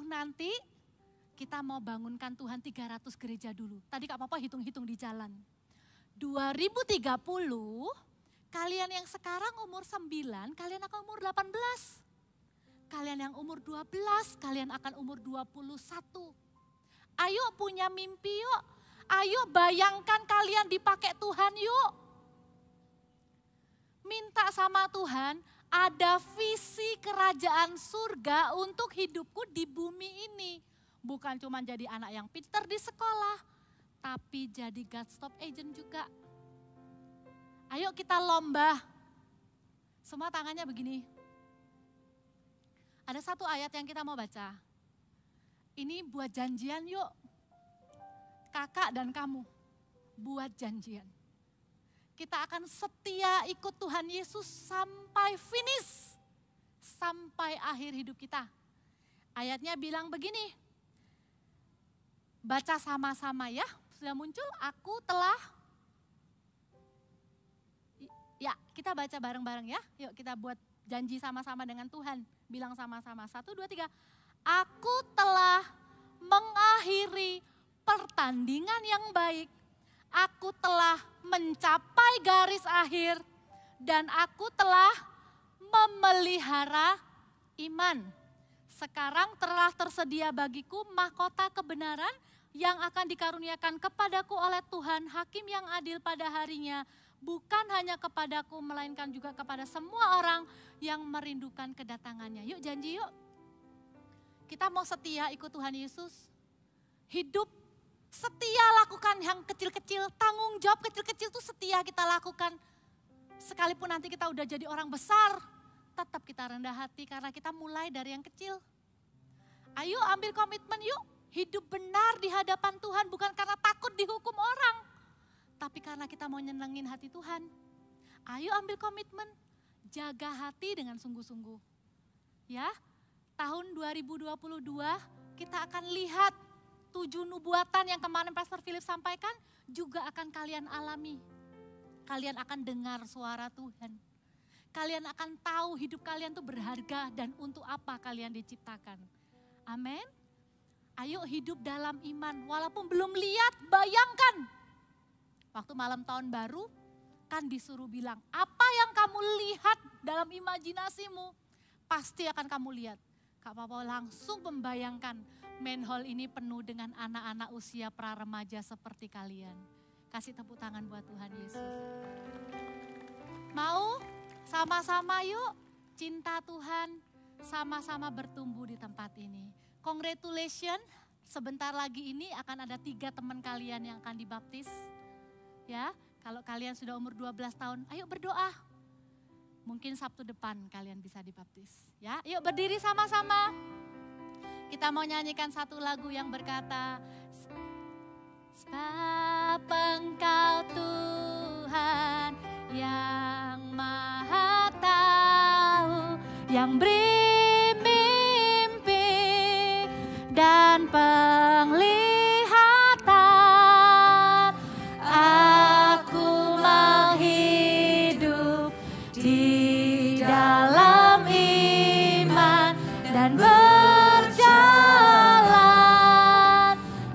nanti kita mau bangunkan Tuhan 300 gereja dulu. Tadi Kak Papa hitung-hitung di jalan. 2030 kalian yang sekarang umur 9, kalian akan umur 18. Kalian yang umur 12, kalian akan umur 21. Ayo punya mimpi yuk. Ayo bayangkan kalian dipakai Tuhan yuk. Minta sama Tuhan, ada visi kerajaan surga untuk hidupku di bumi ini. Bukan cuma jadi anak yang pintar di sekolah, tapi jadi God Stop Agent juga. Ayo kita lomba. Semua tangannya begini. Ada satu ayat yang kita mau baca. Ini buat janjian yuk. Kakak dan kamu buat janjian. Kita akan setia ikut Tuhan Yesus sampai finish. Sampai akhir hidup kita. Ayatnya bilang begini. Baca sama-sama ya. Sudah muncul, aku telah. Ya, kita baca bareng-bareng ya. Yuk kita buat janji sama-sama dengan Tuhan. Bilang sama-sama, 1, 2, 3. Aku telah mengakhiri pertandingan yang baik. Aku telah mencapai garis akhir. Dan aku telah memelihara iman. Sekarang telah tersedia bagiku mahkota kebenaran yang akan dikaruniakan kepadaku oleh Tuhan, hakim yang adil pada harinya. Bukan hanya kepadaku, melainkan juga kepada semua orang yang merindukan kedatangannya. Yuk janji yuk. Kita mau setia ikut Tuhan Yesus. Hidup setia lakukan yang kecil-kecil, tanggung jawab kecil-kecil itu setia kita lakukan. Sekalipun nanti kita udah jadi orang besar, tetap kita rendah hati karena kita mulai dari yang kecil. Ayo ambil komitmen yuk. Hidup benar di hadapan Tuhan bukan karena takut dihukum orang. Tapi karena kita mau nyenengin hati Tuhan. Ayo ambil komitmen. Jaga hati dengan sungguh-sungguh. Ya, tahun 2022 kita akan lihat 7 nubuatan yang kemarin Pastor Philip sampaikan juga akan kalian alami. Kalian akan dengar suara Tuhan. Kalian akan tahu hidup kalian tuh berharga dan untuk apa kalian diciptakan. Amin. Ayo hidup dalam iman, walaupun belum lihat, bayangkan. Waktu malam tahun baru, kan disuruh bilang, apa yang kamu lihat dalam imajinasimu, pasti akan kamu lihat. Kak Papa langsung membayangkan main hall ini penuh dengan anak-anak usia pra-remaja seperti kalian. Kasih tepuk tangan buat Tuhan Yesus. Mau sama-sama yuk cinta Tuhan, sama-sama bertumbuh di tempat ini. Congratulations, sebentar lagi ini akan ada 3 teman kalian yang akan dibaptis. Ya, kalau kalian sudah umur 12 tahun, ayo berdoa. Mungkin Sabtu depan kalian bisa dibaptis. Ya, yuk berdiri sama-sama. Kita mau nyanyikan satu lagu yang berkata, sebab Engkau Tuhan yang Maha Tahu, yang beri mimpi dan penglihatan. Aku mau hidup di dalam iman dan berjalan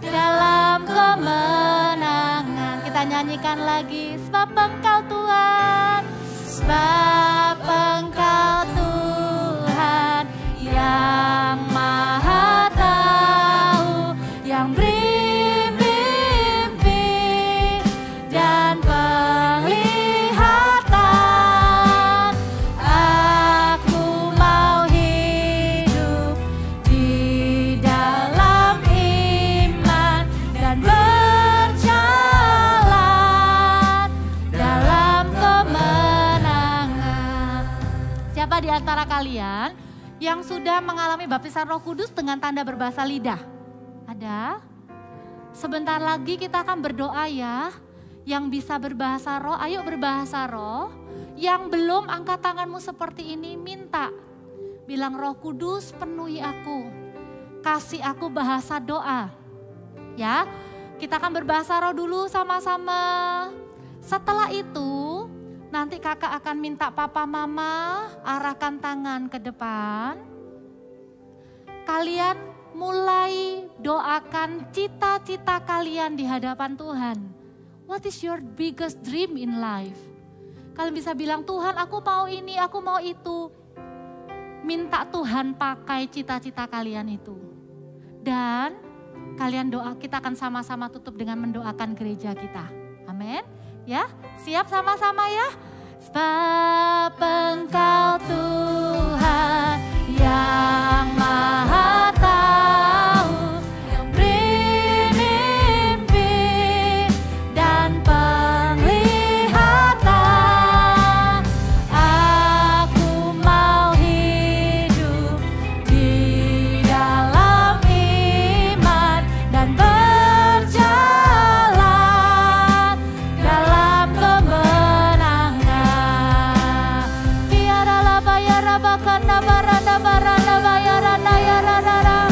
dalam kemenangan. Kita nyanyikan lagi, sebab Engkau Tuhan, sebab Engkau Tuhan yang Maha Tahu, yang beri mimpi dan penglihatan. Aku mau hidup di dalam iman dan berjalan dalam kemenangan. Siapa di antara kalian yang sudah mengalami baptisan Roh Kudus dengan tanda berbahasa lidah? Ada? Sebentar lagi kita akan berdoa ya. Yang bisa berbahasa roh, ayo berbahasa roh. Yang belum, angkat tanganmu seperti ini, minta. Bilang, Roh Kudus penuhi aku. Kasih aku bahasa doa. Ya, kita akan berbahasa roh dulu sama-sama. Setelah itu, nanti kakak akan minta papa mama arahkan tangan ke depan. Kalian mulai doakan cita-cita kalian di hadapan Tuhan. What is your biggest dream in life? Kalian bisa bilang, Tuhan aku mau ini, aku mau itu. Minta Tuhan pakai cita-cita kalian itu. Dan kalian doa, kita akan sama-sama tutup dengan mendoakan gereja kita. Amin. Ya, siap sama-sama ya. Sebab Engkau Tuhan yang Maha Tahu, yang beri mimpi dan penglihatan. Aku mau hidup di dalam iman dan berjalan dalam kemenangan. Tiada laba ya rabakana baranda baranda bayaranda ya radara.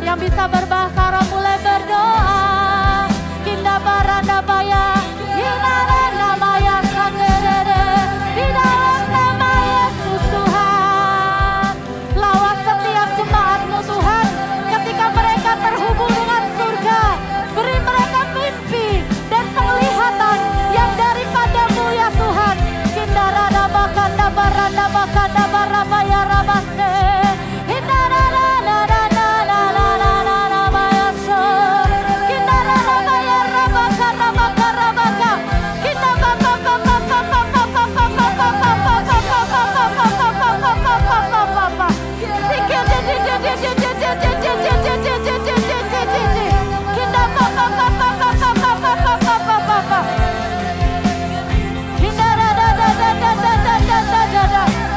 Yang bisa berbahasa roh mulai berdoa. Kinda baranda baya, inaranda maya sangerere. Di dalam nama Yesus Tuhan, lawat setiap jemaatmu Tuhan. Ketika mereka terhubung dengan surga, beri mereka mimpi dan penglihatan yang daripadamu ya Tuhan. Kindarada bakanda baranda bakanda barabaya rabase. Kindarada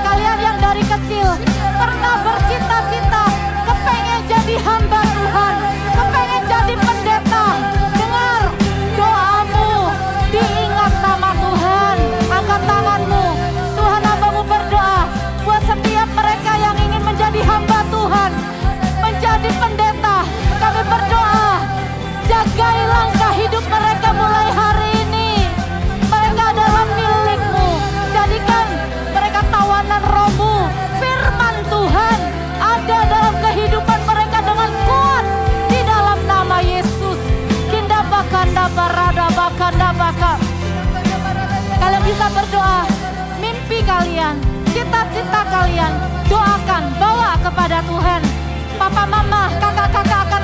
kalian yang dari kecil pernah bercita-cita kepengen jadi hamba Tuhan, kepengen jadi pendeta. Dengar doamu, diingat sama Tuhan. Angkat tanganmu, Tuhan hambamu berdoa buat setiap mereka yang ingin menjadi hamba Tuhan, menjadi pendeta. Kami berdoa, jagai langkah hidup mereka mulai hari ini. Mereka adalah milik-Mu. Jadikan mereka tawanan Roh-Mu. Firman Tuhan ada dalam kehidupan mereka dengan kuat di dalam nama Yesus. Kinda bakanda barada bakanda baka. Kalian bisa berdoa, mimpi kalian, cita-cita kalian, doakan, bawa kepada Tuhan. Papa mama, kakak-kakak akan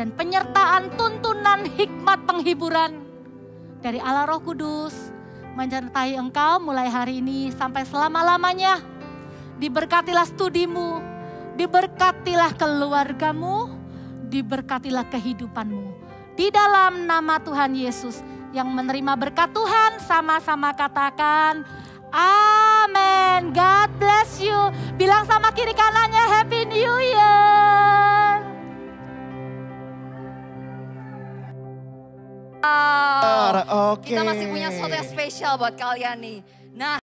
dan penyertaan tuntunan hikmat penghiburan dari Allah Roh Kudus menyertai engkau mulai hari ini sampai selama-lamanya. Diberkatilah studimu, diberkatilah keluargamu, diberkatilah kehidupanmu. Di dalam nama Tuhan Yesus yang menerima berkat Tuhan, sama-sama katakan amin. God bless you. Bilang sama kiri kanannya Happy New Year. Wow. Oke. Kita masih punya sesuatu yang spesial buat kalian nih. Nah,